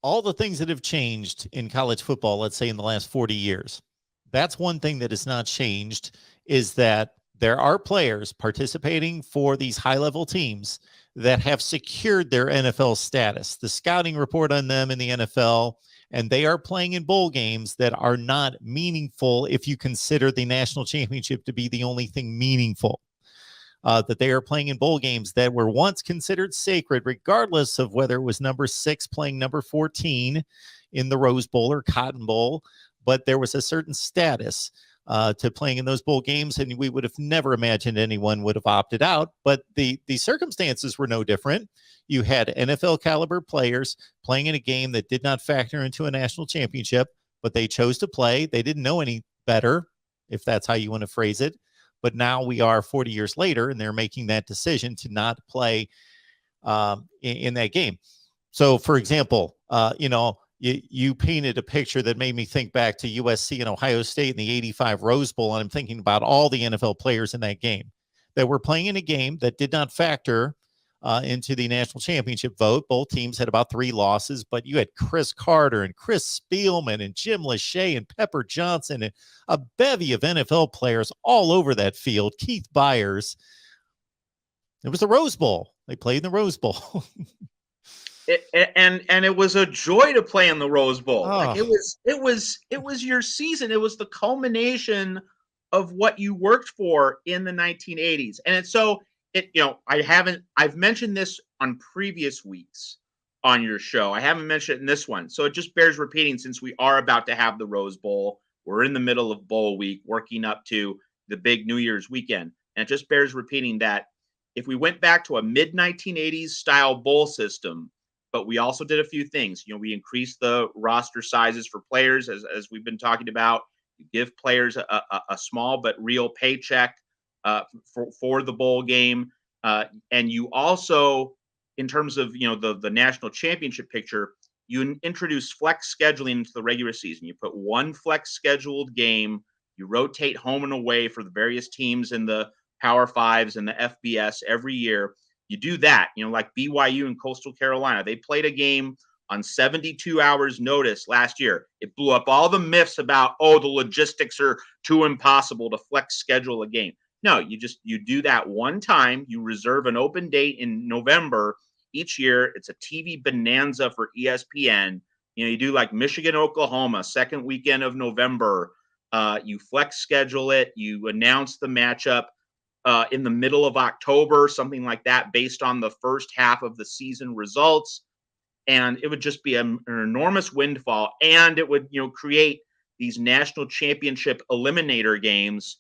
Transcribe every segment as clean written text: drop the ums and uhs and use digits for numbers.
all the things that have changed in college football, let's say in the last 40 years, that's one thing that has not changed, is that there are players participating for these high-level teams that have secured their NFL status. The scouting report on them in the NFL, and they are playing in bowl games that are not meaningful if you consider the national championship to be the only thing meaningful. That they are playing in bowl games that were once considered sacred, regardless of whether it was number 6 playing number 14 in the Rose Bowl or Cotton Bowl. But there was a certain status to playing in those bowl games, and we would have never imagined anyone would have opted out. But the circumstances were no different. You had NFL caliber players playing in a game that did not factor into a national championship, but they chose to play. They didn't know any better, if that's how you want to phrase it. But now we are 40 years later, and they're making that decision to not play in that game. So, for example, you painted a picture that made me think back to USC and Ohio State in the 85 Rose Bowl, and I'm thinking about all the NFL players in that game that were playing in a game that did not factor into the national championship vote. Both teams had about 3 losses, but you had Chris Carter and Chris Spielman and Jim Lachey and Pepper Johnson and a bevy of NFL players all over that field. Keith Byers. It was the Rose Bowl. They played in the Rose Bowl. And it was a joy to play in the Rose Bowl. Oh. Like it was your season. It was the culmination of what you worked for in the 1980s. And it's so I've mentioned this on previous weeks on your show. I haven't mentioned it in this one. So it just bears repeating, since we are about to have the Rose Bowl. We're in the middle of bowl week, working up to the big New Year's weekend. And it just bears repeating that if we went back to a mid-1980s style bowl system, but we also did a few things. We increased the roster sizes for players, as we've been talking about. You give players a small but real paycheck for the bowl game. And you also, in terms of, the national championship picture, you introduce flex scheduling into the regular season. You put one flex scheduled game, you rotate home and away for the various teams in the Power Fives and the FBS every year. You do that, like BYU and Coastal Carolina. They played a game on 72 hours notice last year. It blew up all the myths about, the logistics are too impossible to flex schedule a game. No, you do that one time. You reserve an open date in November each year. It's a TV bonanza for ESPN. You do like Michigan, Oklahoma, second weekend of November. You flex schedule it. You announce the matchup in the middle of October, something like that, based on the first half of the season results. And it would just be an enormous windfall. And it would, create these national championship eliminator games.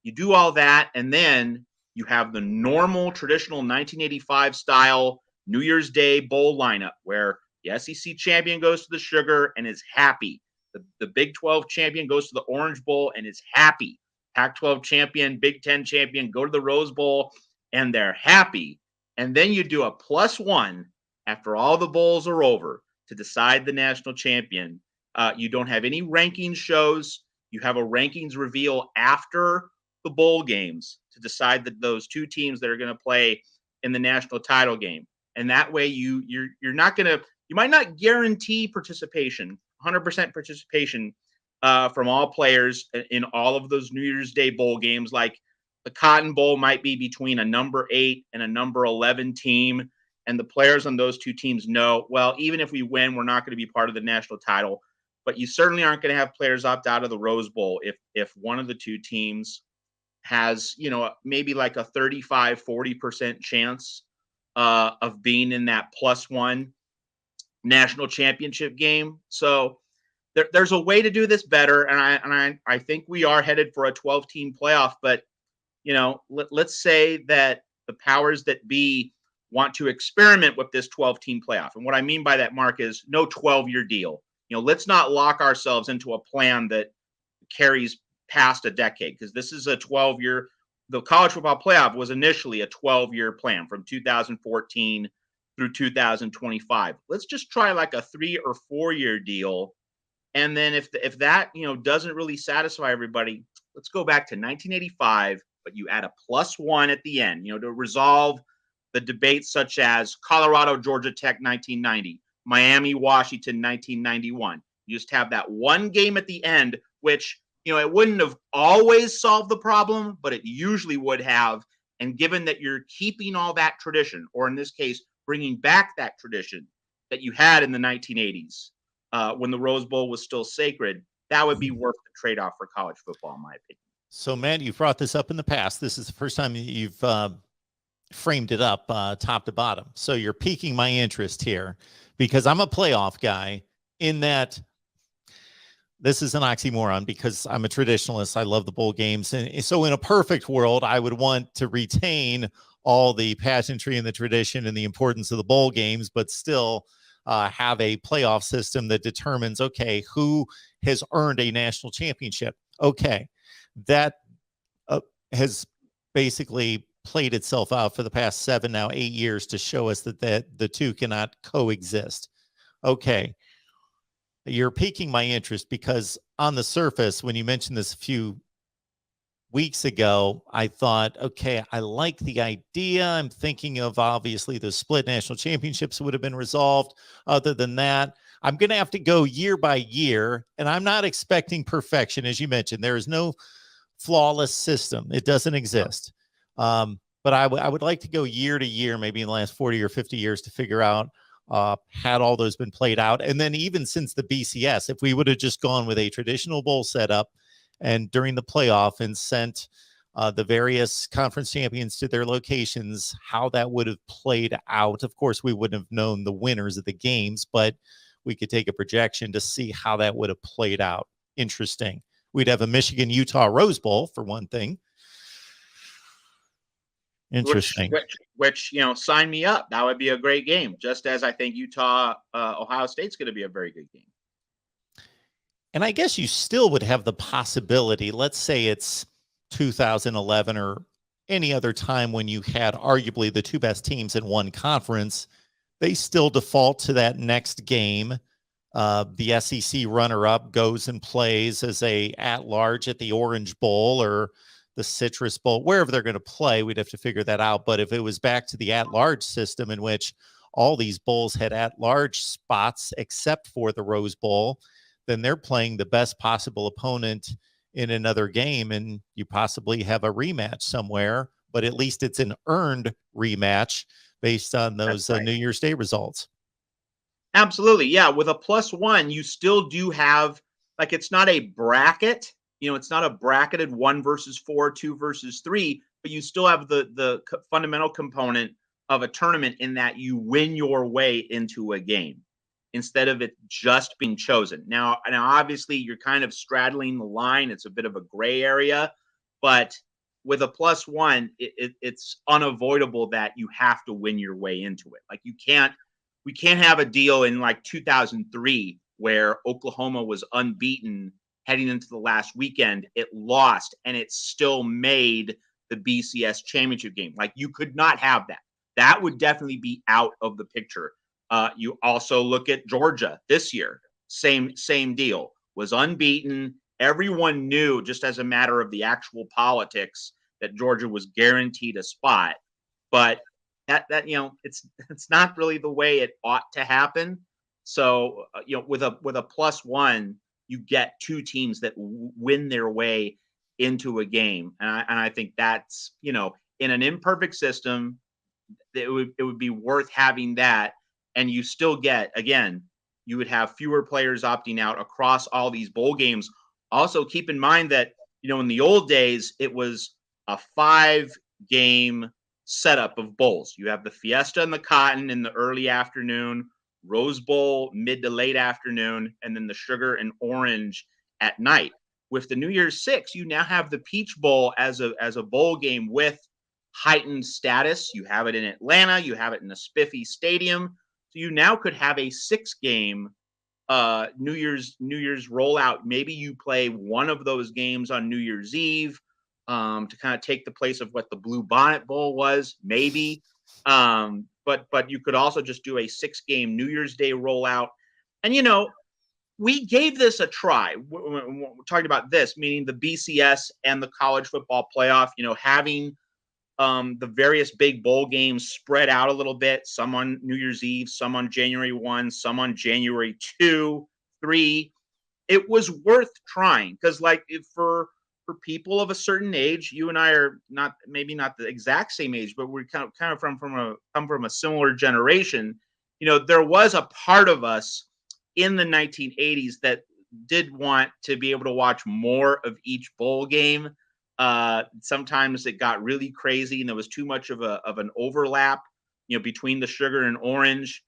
You do all that, and then you have the normal traditional 1985 style New Year's Day bowl lineup where the SEC champion goes to the Sugar and is happy. The Big 12 champion goes to the Orange Bowl and is happy. Pac-12 champion, Big 10 champion go to the Rose Bowl and they're happy. And then you do a +1 after all the bowls are over to decide the national champion. You don't have any rankings shows. You have a rankings reveal after the bowl games to decide that those 2 teams that are going to play in the national title game. And that way you might not guarantee participation, 100% participation from all players in all of those New Year's Day bowl games. Like the Cotton Bowl might be between a number 8 and a number 11 team. And the players on those 2 teams know, well, even if we win, we're not going to be part of the national title. But you certainly aren't going to have players opt out of the Rose Bowl if one of the 2 teams has, maybe like a 35-40% chance of being in that +1 national championship game. So there's a way to do this better, and I think we are headed for a 12-team playoff. But let's say that the powers that be want to experiment with this 12-team playoff. And what I mean by that, Mark, is no 12-year deal. Let's not lock ourselves into a plan that carries past a decade, because this is a 12-year. The college football playoff was initially a 12-year plan from 2014 through 2025. Let's just try like a 3 or 4-year deal. And then if that, doesn't really satisfy everybody, let's go back to 1985, but you add a +1 at the end, to resolve the debates such as Colorado, Georgia Tech, 1990, Miami, Washington, 1991. You just have that one game at the end, which, it wouldn't have always solved the problem, but it usually would have. And given that you're keeping all that tradition, or in this case, bringing back that tradition that you had in the 1980s, when the Rose Bowl was still sacred, that would be worth the trade-off for college football, in my opinion. So, Matt, you've brought this up in the past. This is the first time you've framed it up top to bottom. So you're piquing my interest here because I'm a playoff guy in that this is an oxymoron because I'm a traditionalist. I love the bowl games. And so in a perfect world, I would want to retain all the pageantry and the tradition and the importance of the bowl games, but still have a playoff system that determines, okay, who has earned a national championship. Okay, that has basically played itself out for the past 7, now 8 years to show us that the two cannot coexist. Okay. You're piquing my interest because on the surface, when you mentioned this a few weeks ago, I thought, okay, I like the idea. I'm thinking of obviously the split national championships would have been resolved. Other than that, I'm going to have to go year by year, and I'm not expecting perfection. As you mentioned, there is no flawless system. It doesn't exist. But I would like to go year to year, maybe in the last 40 or 50 years to figure out had all those been played out. And then even since the BCS, if we would have just gone with a traditional bowl setup and during the playoff and sent the various conference champions to their locations, how that would have played out. Of course, we wouldn't have known the winners of the games, but we could take a projection to see how that would have played out. Interesting. We'd have a Michigan-Utah Rose Bowl, for one thing. Interesting. Which sign me up. That would be a great game, just as I think Utah, Ohio State's going to be a very good game. And I guess you still would have the possibility, let's say it's 2011 or any other time when you had arguably the two best teams in one conference, they still default to that next game. The SEC runner-up goes and plays as a at-large at the Orange Bowl or the Citrus Bowl, wherever they're going to play. We'd have to figure that out. But if it was back to the at-large system in which all these bowls had at-large spots except for the Rose Bowl, then they're playing the best possible opponent in another game, and you possibly have a rematch somewhere, but at least it's an earned rematch based on those New Year's Day results. Absolutely. Yeah. With a +1, you still do have, like, it's not a bracket, it's not a bracketed 1 versus 4, 2 versus 3, but you still have the fundamental component of a tournament in that you win your way into a game instead of it just being chosen. Now obviously you're kind of straddling the line. It's a bit of a gray area, but with a +1, it's unavoidable that you have to win your way into it. Like, we can't have a deal in like 2003 where Oklahoma was unbeaten heading into the last weekend. It lost and it still made the BCS championship game. Like, you could not have that. That would definitely be out of the picture. You also look at Georgia this year. Same deal. Was unbeaten. Everyone knew, just as a matter of the actual politics, that Georgia was guaranteed a spot. But that it's not really the way it ought to happen. So with a +1, you get two teams that win their way into a game, and I think that's in an imperfect system, it would be worth having that, and you still get, again, you would have fewer players opting out across all these bowl games. Also, keep in mind that in the old days it was a 5-game setup of bowls. You have the Fiesta and the Cotton in the early afternoon, Rose Bowl mid to late afternoon, and then the Sugar and Orange at night. With the New Year's Six, you now have the Peach Bowl as a bowl game with heightened status. You have it in Atlanta, you have it in the Spiffy Stadium. So you now could have a 6-game New Year's rollout. Maybe you play one of those games on New Year's Eve, to kind of take the place of what the Blue Bonnet Bowl was, maybe. But you could also just do a 6-game New Year's Day rollout. And, we gave this a try. We're talking about this, meaning the BCS and the college football playoff, having the various big bowl games spread out a little bit, some on New Year's Eve, some on January 1, some on January 2, 3. It was worth trying because, like, if for people of a certain age, you and I are not maybe not the exact same age, but we're kind of come from a similar generation. You know, there was a part of us in the 1980s that did want to be able to watch more of each bowl game. Sometimes it got really crazy, and there was too much of an overlap, you know, between the sugar and orange.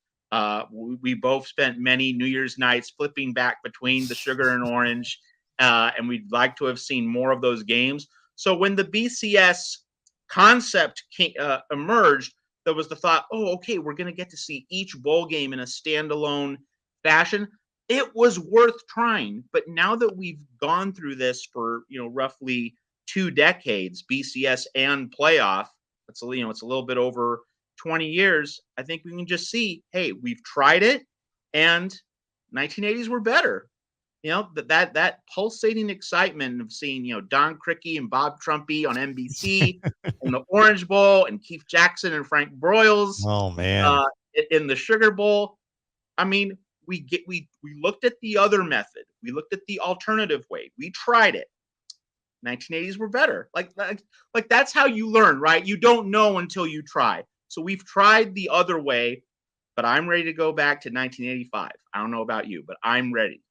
We both spent many New Year's nights flipping back between the sugar and orange, and we'd like to have seen more of those games. So when the BCS concept emerged, there was the thought, oh, okay, we're going to get to see each bowl game in a standalone fashion. It was worth trying, but now that we've gone through this for, you know, roughly 2 decades, BCS and playoff, it's a, you know, it's a little bit over 20 years. I think we can just see, hey, we've tried it, and 1980s were better. You know, that pulsating excitement of seeing, you know, Don Criqui and Bob Trumpy on NBC in the Orange Bowl, and Keith Jackson and Frank Broyles Oh man. uh, in the Sugar Bowl. I mean, we looked at the other method. We looked at the alternative way. We tried it. 1980s were better. Like that's how you learn, right? You don't know until you try. So we've tried the other way, but I'm ready to go back to 1985. I don't know about you, but I'm ready.